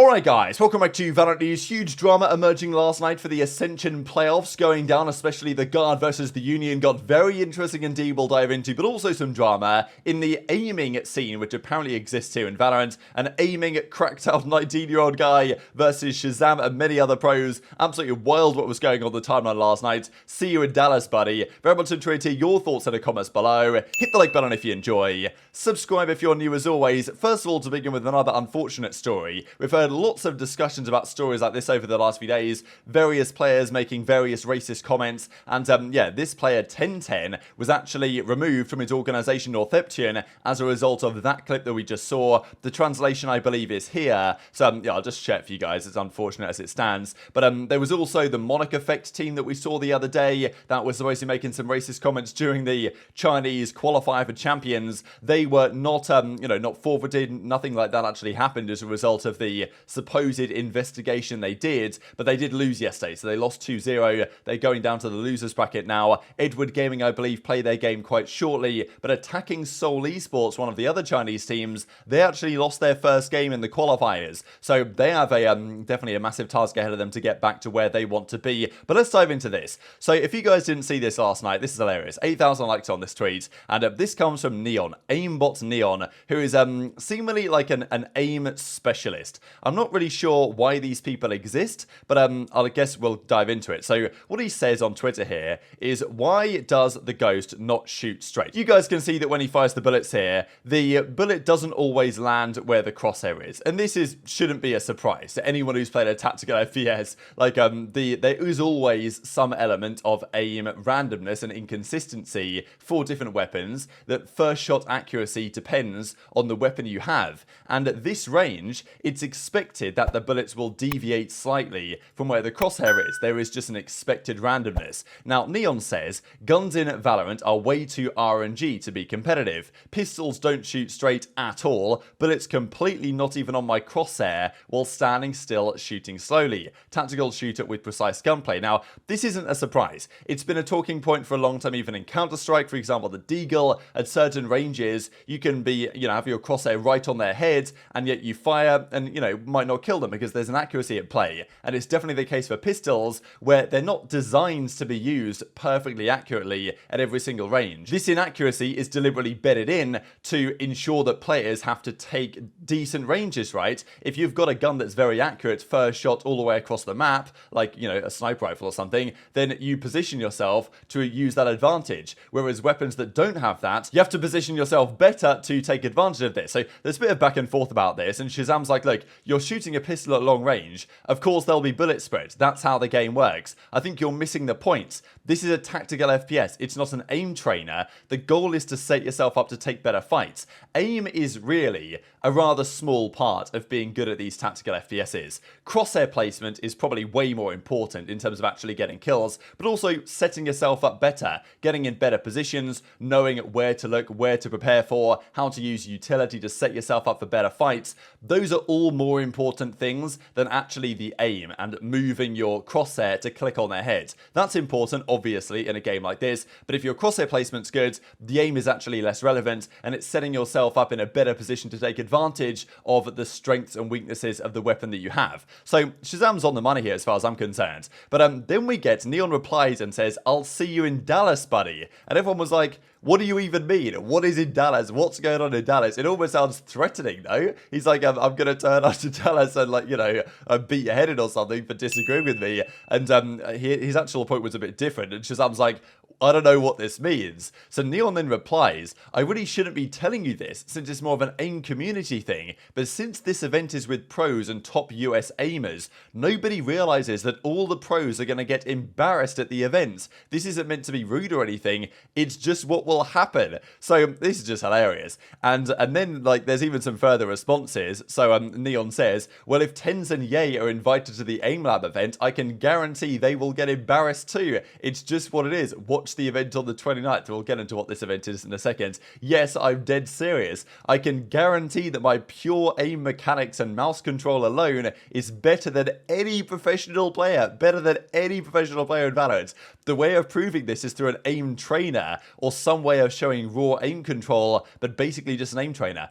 Alright guys, welcome back to VALORANT News. Huge drama emerging last night for the Ascension playoffs going down, especially the Guard versus the Union got very interesting indeed we'll dive into, but also some drama in the aiming scene which apparently exists here in VALORANT. An aiming cracked out 19-year-old guy versus ShahZaM and many other pros. Absolutely wild what was going on the timeline last night. See you in Dallas, buddy. Very much enjoyed to hear your thoughts in the comments below. Hit the like button if you enjoy. Subscribe if you're new as always. First of all, to begin with another unfortunate story. We've heard lots of discussions about stories like this over the last few days, various players making various racist comments, and yeah, this player TenZ was actually removed from his organization OpTic as a result of that clip that we just saw. The translation I believe is here, so yeah, I'll just share it for you guys. It's unfortunate as it stands, but there was also the Monarch Effect team that we saw the other day that was supposed to be making some racist comments during the Chinese qualifier for champions. They were not not forwarded, nothing like that actually happened as a result of the supposed investigation they did, but they did lose yesterday, so they lost 2-0. They're going down to the losers bracket now. Edward Gaming, I believe, play their game quite shortly, but attacking Seoul Esports, one of the other Chinese teams, they actually lost their first game in the qualifiers, so they have a definitely a massive task ahead of them to get back to where they want to be. But let's dive into this. So if you guys didn't see this last night, this is hilarious. 8,000 likes on this tweet, and this comes from Neon, AimBotNeon, who is seemingly like an aim specialist. I'm not really sure why these people exist, but I guess we'll dive into it. So what he says on Twitter here is, why does the ghost not shoot straight? You guys can see that when he fires the bullets here, the bullet doesn't always land where the crosshair is, and this shouldn't be a surprise to anyone who's played a tactical FPS. Like there is always some element of aim randomness and inconsistency for different weapons. That first shot accuracy depends on the weapon you have, and at this range it's expected that the bullets will deviate slightly from where the crosshair is. There is just an expected randomness. Now, Neon says, guns in Valorant are way too RNG to be competitive. Pistols don't shoot straight at all. Bullets completely not even on my crosshair while standing still shooting slowly. Tactical shooter with precise gunplay. Now, this isn't a surprise. It's been a talking point for a long time, even in Counter-Strike, for example, the Deagle. At certain ranges, you can be, have your crosshair right on their head, and yet you fire and, might not kill them because there's an accuracy at play. And it's definitely the case for pistols, where they're not designed to be used perfectly accurately at every single range. This inaccuracy is deliberately bedded in to ensure that players have to take decent ranges, right? If you've got a gun that's very accurate, first shot all the way across the map, like, a sniper rifle or something, then you position yourself to use that advantage. Whereas weapons that don't have that, you have to position yourself better to take advantage of this. So there's a bit of back and forth about this, and ShahZaM's like, look, you're shooting a pistol at long range, of course there'll be bullet spread. That's how the game works. I think you're missing the point. This is a tactical FPS. It's not an aim trainer. The goal is to set yourself up to take better fights. Aim is really a rather small part of being good at these tactical FPSs. Crosshair placement is probably way more important in terms of actually getting kills, but also setting yourself up better, getting in better positions, knowing where to look, where to prepare for, how to use utility to set yourself up for better fights. Those are all more important things than actually the aim and moving your crosshair to click on their head. That's important, obviously, in a game like this, but if your crosshair placement's good, the aim is actually less relevant, and it's setting yourself up in a better position to take advantage of the strengths and weaknesses of the weapon that you have. So ShahZaM's on the money here as far as I'm concerned. But then we get Neon replies and says, "I'll see you in Dallas, buddy." And everyone was like, what do you even mean? What is in Dallas? What's going on in Dallas? It almost sounds threatening, though. He's like, I'm going to turn up to Dallas and beat your head in or something for disagreeing with me. And his actual point was a bit different. And ShahZaM's like, I don't know what this means. So Neon then replies, I really shouldn't be telling you this since it's more of an AIM community thing, but since this event is with pros and top US aimers, nobody realizes that all the pros are going to get embarrassed at the event. This isn't meant to be rude or anything, it's just what will happen. So this is just hilarious. And then there's even some further responses. So Neon says, well, if TenZ and Ye are invited to the AIM Lab event, I can guarantee they will get embarrassed too. It's just what it is. Watch the event on the 29th. We'll get into what this event is in a second. Yes, I'm dead serious. I can guarantee that my pure aim mechanics and mouse control alone is better than any professional player. Better than any professional player in Valorant. The way of proving this is through an aim trainer or some way of showing raw aim control, but basically just an aim trainer.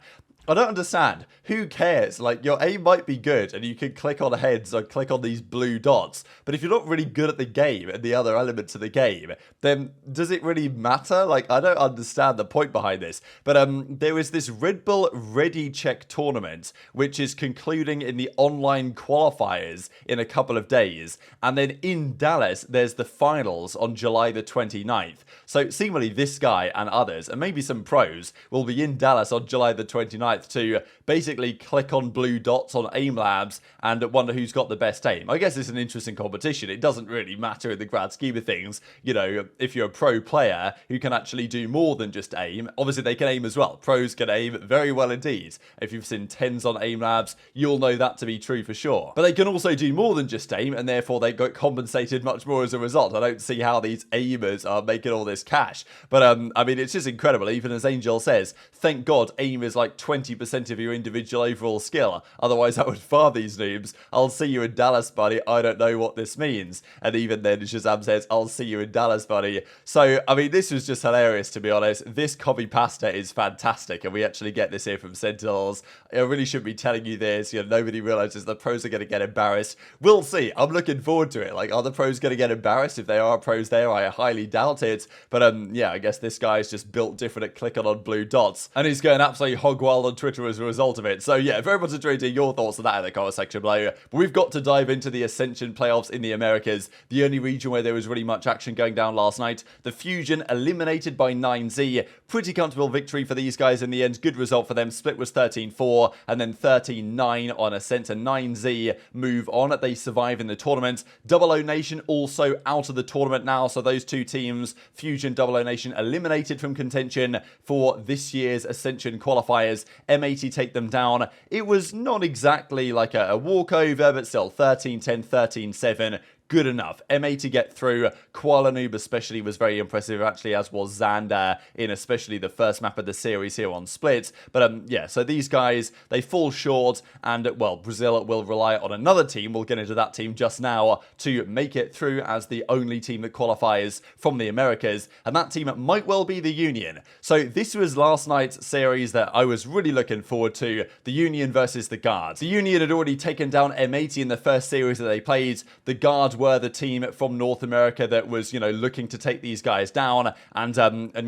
I don't understand. Who cares? Like, your aim might be good, and you can click on heads or click on these blue dots, but if you're not really good at the game and the other elements of the game, then does it really matter? Like, I don't understand the point behind this. But there is this Red Bull Ready Check tournament, which is concluding in the online qualifiers in a couple of days, and then in Dallas, there's the finals on July the 29th. So, seemingly this guy and others, and maybe some pros, will be in Dallas on July the 29th to basically click on blue dots on aim labs and wonder who's got the best aim. I guess it's an interesting competition. It doesn't really matter in the grand scheme of things. You know, if you're a pro player who can actually do more than just aim, obviously they can aim as well. Pros can aim very well indeed. If you've seen TenZ on aim labs, you'll know that to be true for sure. But they can also do more than just aim, and therefore they got compensated much more as a result. I don't see how these aimers are making all this cash. But I mean, it's just incredible. Even as Angel says, thank God aim is like 20% of your individual overall skill. Otherwise, I would farm these noobs. I'll see you in Dallas, buddy. I don't know what this means. And even then, ShahZaM says, I'll see you in Dallas, buddy. So, I mean, this was just hilarious, to be honest. This copy pasta is fantastic, and we actually get this here from Sentinels. I really shouldn't be telling you this. You know, nobody realizes the pros are going to get embarrassed. We'll see. I'm looking forward to it. Like, are the pros going to get embarrassed? If there are pros there, I highly doubt it. But, yeah, I guess this guy's just built different at clicking on blue dots, and he's going absolutely hog wild on Twitter as a result of it. So yeah, very much enjoyed your thoughts on that in the comment section below. But we've got to dive into the Ascension playoffs in the Americas, the only region where there was really much action going down last night. The Fusion eliminated by 9Z. Pretty comfortable victory for these guys in the end. Good result for them. Split was 13-4 and then 13-9 on Ascent, and 9Z move on. They survive in the tournament. Double O Nation also out of the tournament now. So those two teams, Fusion, Double O Nation, eliminated from contention for this year's Ascension qualifiers. M80 take them down. It was not exactly like a walkover, but still 13-10, 13-7. Good enough. M80 get through. Koala Noob especially was very impressive, actually, as was Xander in especially the first map of the series here on Split. But yeah, so these guys, they fall short, and well, Brazil will rely on another team. We'll get into that team just now to make it through as the only team that qualifies from the Americas, and that team might well be the Union. So this was last night's series that I was really looking forward to, the Union versus the Guards. The Union had already taken down M80 in the first series that they played. The Guards were the team from North America that was, you know, looking to take these guys down, and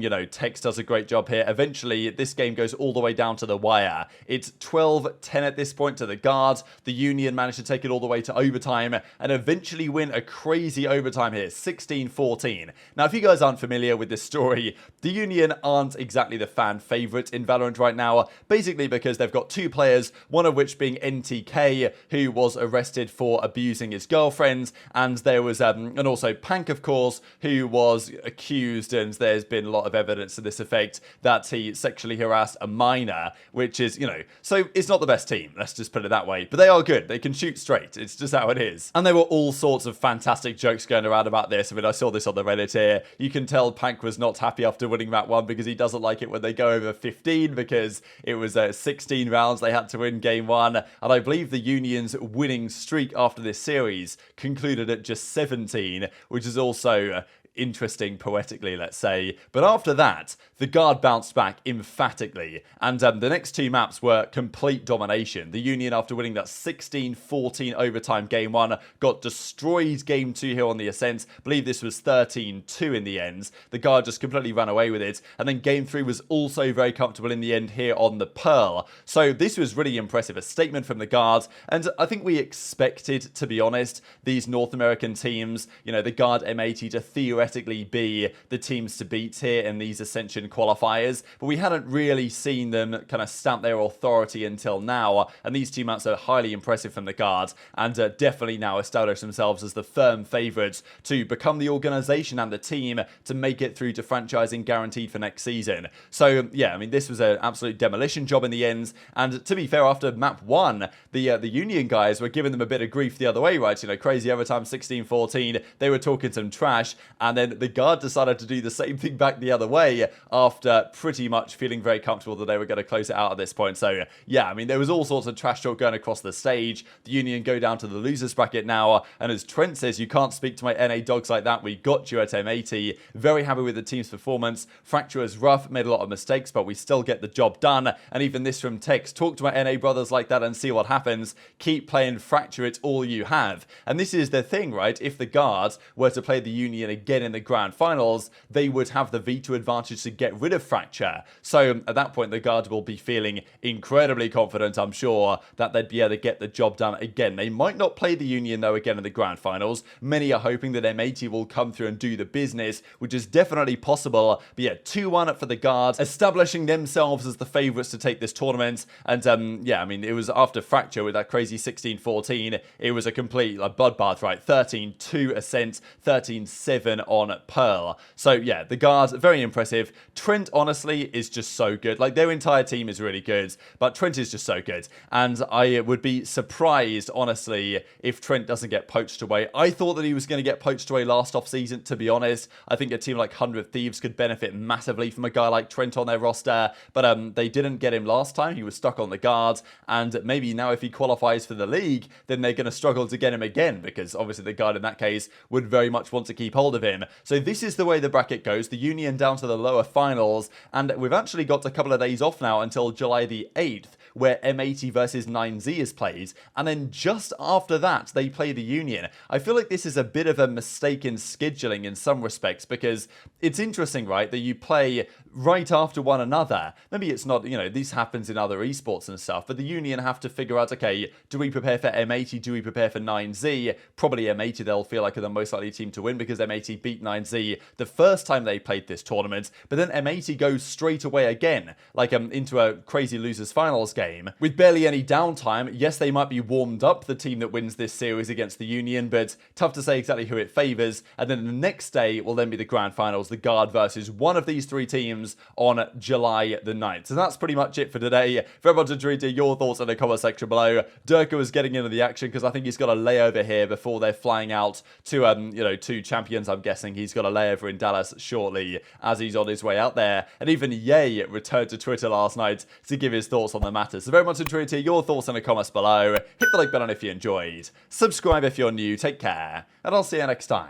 you know, Tex does a great job here. Eventually, this game goes all the way down to the wire. It's 12-10 at this point to the Guards. The Union managed to take it all the way to overtime and eventually win a crazy overtime here, 16-14. Now, if you guys aren't familiar with this story, the Union aren't exactly the fan favorite in Valorant right now, basically because they've got two players, one of which being NTK, who was arrested for abusing his girlfriend, and there was, and also Pank, of course, who was accused, and there's been a lot of evidence to this effect, that he sexually harassed a minor, which is, you know, so it's not the best team, let's just put it that way. But they are good. They can shoot straight. It's just how it is. And there were all sorts of fantastic jokes going around about this. I mean, I saw this on the Reddit here. You can tell Pank was not happy after winning that one because he doesn't like it when they go over 15, because it was 16 rounds they had to win game one. And I believe the Union's winning streak after this series concluded at just 17, which is also interesting poetically, let's say. But after that, the Guard bounced back emphatically, and the next two maps were complete domination. The Union, after winning that 16-14 overtime game one, got destroyed game two here on the Ascent. I believe this was 13-2 in the end. The Guard just completely ran away with it, and then game three was also very comfortable in the end here on the Pearl. So this was really impressive, a statement from the Guard, and I think we expected, to be honest, these North American teams, you know, the Guard, M80 to theoretically be the teams to beat here in these Ascension qualifiers, but we hadn't really seen them kind of stamp their authority until now, and these two maps are highly impressive from the Guard, and definitely now establish themselves as the firm favourites to become the organisation and the team to make it through to franchising guaranteed for next season. So yeah, I mean, this was an absolute demolition job in the end, and to be fair, after map one, the Union guys were giving them a bit of grief the other way, right? You know, crazy overtime, 16-14, they were talking some trash, and and then the guard decided to do the same thing back the other way after pretty much feeling very comfortable that they were going to close it out at this point. So yeah, I mean, there was all sorts of trash talk going across the stage. The Union go down to the losers bracket now, and as Trent says, you can't speak to my NA dogs like that. We got you at M80. Very happy with the team's performance. Fracture was rough, made a lot of mistakes, but we still get the job done. And even this from Tex, talk to my NA brothers like that and see what happens. Keep playing Fracture, it's all you have. And this is the thing, right? If the guards were to play the Union again in the grand finals, they would have the V2 advantage to get rid of Fracture. So at that point, the guards will be feeling incredibly confident, I'm sure, that they'd be able to get the job done again. They might not play the Union, though, again in the grand finals. Many are hoping that M80 will come through and do the business, which is definitely possible. But yeah, 2-1 for the guards, establishing themselves as the favourites to take this tournament. And yeah, I mean, it was after Fracture with that crazy 16-14. It was a complete bloodbath, right? 13-2 Ascent, 13-7 on Pearl. So yeah, the guards, very impressive. Trent, honestly, is just so good. Like, their entire team is really good, but Trent is just so good. And I would be surprised, honestly, if Trent doesn't get poached away. I thought that he was going to get poached away last off-season, to be honest. I think a team like 100 Thieves could benefit massively from a guy like Trent on their roster, but they didn't get him last time. He was stuck on the guard, and maybe now if he qualifies for the league, then they're going to struggle to get him again, because obviously the guard in that case would very much want to keep hold of him. So this is the way the bracket goes. The Union down to the lower finals, and we've actually got a couple of days off now until July the 8th, where M80 versus 9Z is played, and then just after that they play the Union. I feel like this is a bit of a mistake in scheduling in some respects, because it's interesting, right, that you play right after one another. Maybe it's not, you know, this happens in other esports and stuff, but the Union have to figure out, okay, do we prepare for M80, do we prepare for 9Z? Probably M80 they'll feel like are the most likely team to win, because M80 beat 9Z the first time they played this tournament, but then M80 goes straight away again, like into a crazy losers finals game with barely any downtime. Yes, they might be warmed up, the team that wins this series against the Union, but tough to say exactly who it favours. And then the next day will then be the grand finals, the guard versus one of these three teams on July the 9th. So that's pretty much it for today. Very much intrigued to hear your thoughts in the comment section below. Durka is getting into the action because I think he's got a layover here before they're flying out to you know, to champions. I'm guessing he's got a layover in Dallas shortly as he's on his way out there. And even Ye returned to Twitter last night to give his thoughts on the matter. So very much intrigued to hear your thoughts in the comments below. Hit the like button if you enjoyed. Subscribe if you're new. Take care, and I'll see you next time.